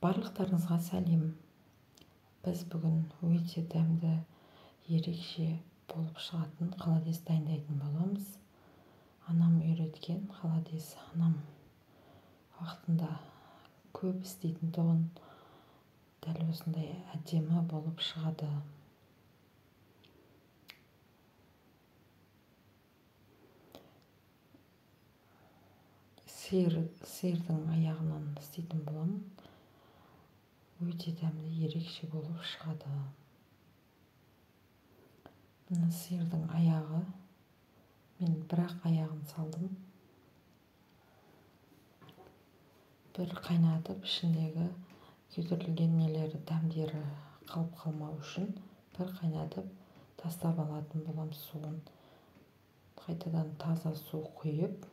Барлықтарыңызға сәлем. Біз бүгін өте дәмді, ерекше болып шығатын холодец дайындайтын боламыз. Анам үйреткен холодец. Анам уақытында көп істейтін тұғын дәл осындай әдемі болып шығады. Сиырдың аяғынан істейтін боламын. Өте дәмді, ерекше болып шығады. Мына сиырдың аяғы, мен бір-ақ аяғын салдым. бір қайнатып, ішіндегі күйдірілген нелері, дәмдері қалып қалмау үшін бір қайнатып тастап алатын болам суын. Қайтадан таза су құйып,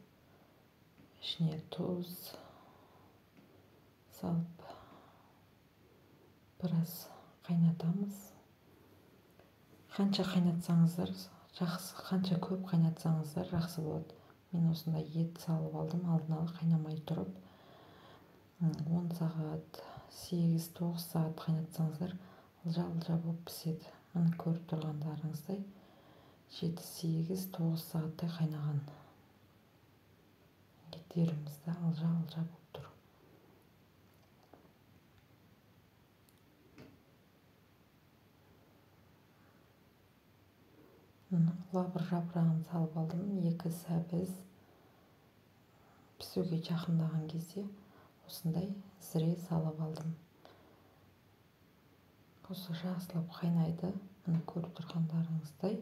ішіне тұз салып біраз қайнатамыз. Қанша қайнатсаңыздар жақсы, қанша көп қайнатсаңыздар жақсы болады. Мен осындай ет салып алдым, алдын ала қайнамай тұрып. 10 сағат, 8-9 сағат қайнатсаңыздар алжа-алжа болып піседі. Міне көріп тұрғандарыңыздай 7-8-9 сағаттай қайнаған. Еттерімізді алжа-алжа болып тұр. Лабыр жапырағын салып алдым. 2 сәбіз пісуге жақындаған кезде осындай зіре салып алдым. Осы жақсылап қайнайды. Міне көріп тұрғандарыңыздай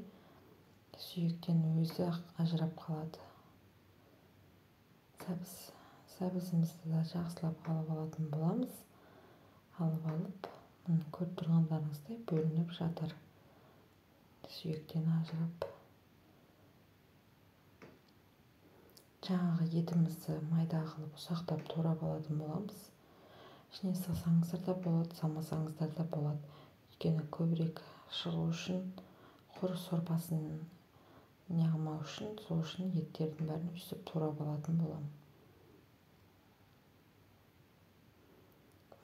сүйектен өзі ажырап қалады. Сәбізімізді де жақсылап алып алатын боламыз. Алып, міне көріп тұрғандарыңыздай бөлініп жатыр. Сүйектен ажырап. Жаңағы етімізді майда қылып ұсақтап турап алатын боламыз. Ішіне салсаңыздар да болады, салмасаңыздар да болады. Өйткені көбірек шығу үшін, құр сорпасын не қылмау үшін, сол үшін еттердің бәрін өстіп турап алатын болам.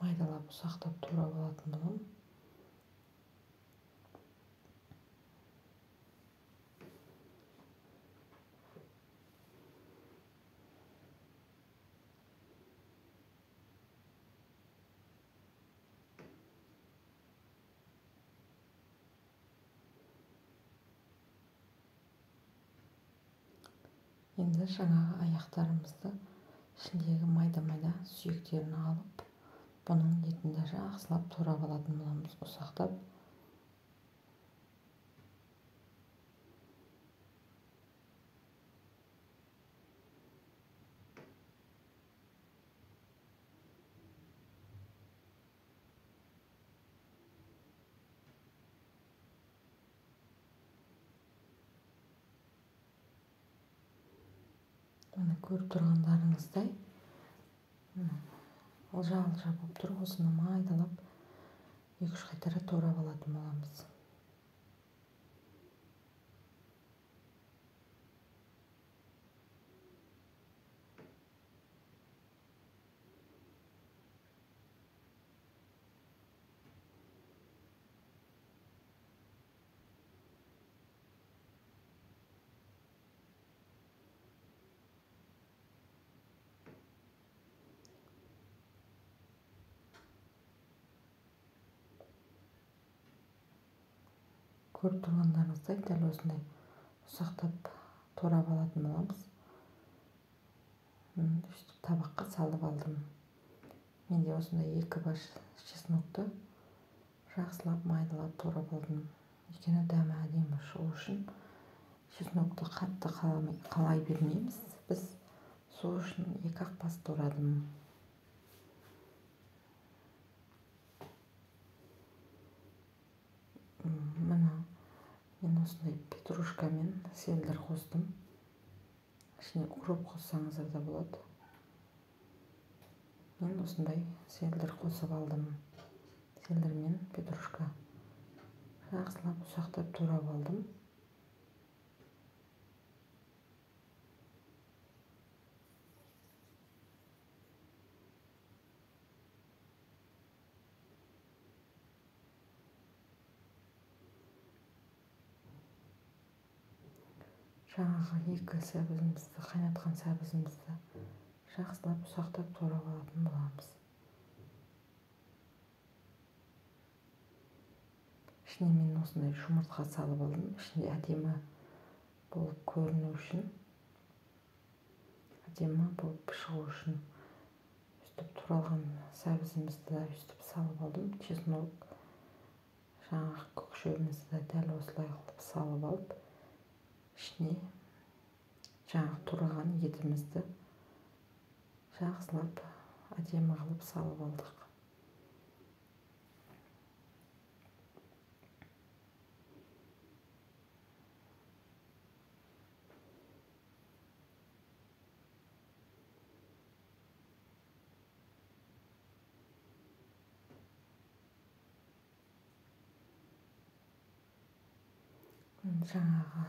Майдалап ұсақтап турап алатын болам. Енді жаңағы аяқтарымызды ішіндегі майда-майда сүйектерін алып, бұның етінде жақсылап турап алатын боламыз, ұсақтап. Оны көріп тұрғандарыңыздай алжа-алжа болып тұр. Осыны майдалап 2-3 қайтара турап алатын боламыз. Көріп тұрғандарыңыздай дәл осындай ұсақтап турап алатын боламыз. Табаққа салып алдым. Менде осындай 2 баш чеснокты жақсылап майдалап турап алдым. Өйткені дәмі әдемі шығу үшін чеснокты қатты қалай бермейміз. Біз сол үшін 2-ақ бас турадым. Мына мен осындай петрушка мен селдір қостым. Ішіне укроп қоссаңыздар да болады. Мен осындай селдір қосып алдым. Селдір мен петрушка жақсылап ұсақтап турап алдым. жаңағы екі сәбізімізді, қайнатқан сәбізімізді жақсылап ұсақтап турап алатын боламыз. Ішіне мен осындай жұмыртқа салып алдым. Ішінде әдемі болып көріну үшін, әдемі болып шығу үшін өстіп туралған сәбізімізді да өстіп салып алдым. Чеснок, жаңағы көкшемізді дәл осылай қылып салып алып, ішіне жаңағы тураған етімізді жақсылап әдемі қылып салып алдық. Жаңағы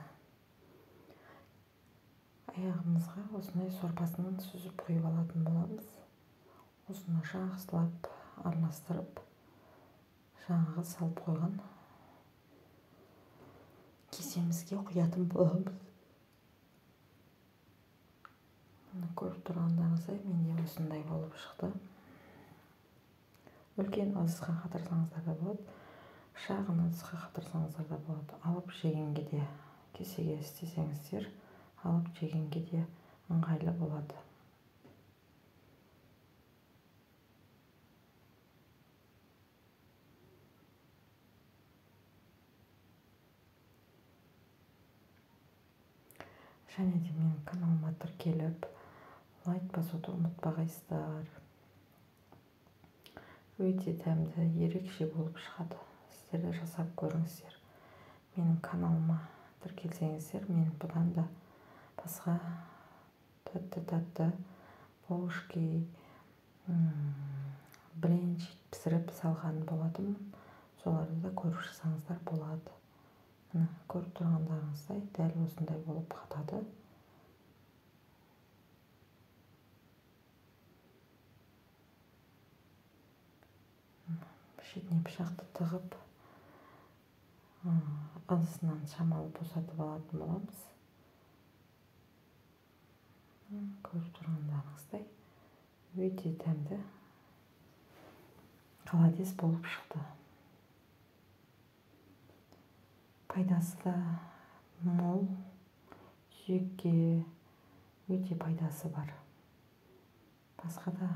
аяғымызға осындай сорпасынан сүзіп құйып алатын боламыз. Осыны жақсылап араластырып, жаңағы салып қойған кесемізге құятын боламыз. Көріп тұрғандарыңыздай менде осындай болып шықты. Үлкен ыдысқа қатырсаңыздар да болады, шағын ыдысқа қатырсаңыздар да болады. Алып жегенге де, кесеге істесеңіздер, алып жегенге де ыңғайлы болады. Және де менің каналыма тіркеліп, лайк басуды ұмытпағайсыздар. Өте дәмді, ерекше болып шығады. Сіздер де жасап көріңіздер. Менің каналыма тіркелсеңіздер, мен бұдан да басқа тәтті баушки, бренч пісіріп салған болатым. Соларды да көріп шықсаңыздар болады. Көріп тұрғандарыңыздай дәл осындай болып қатады. Шетіне пышақты тығып, ыдысынан шамалы босатып алатын боламыз. Көріп тұрғандарыңыздай өте дәмді қаладес болып шықты. Пайдасы да мол, сүйекке өте пайдасы бар. Басқа да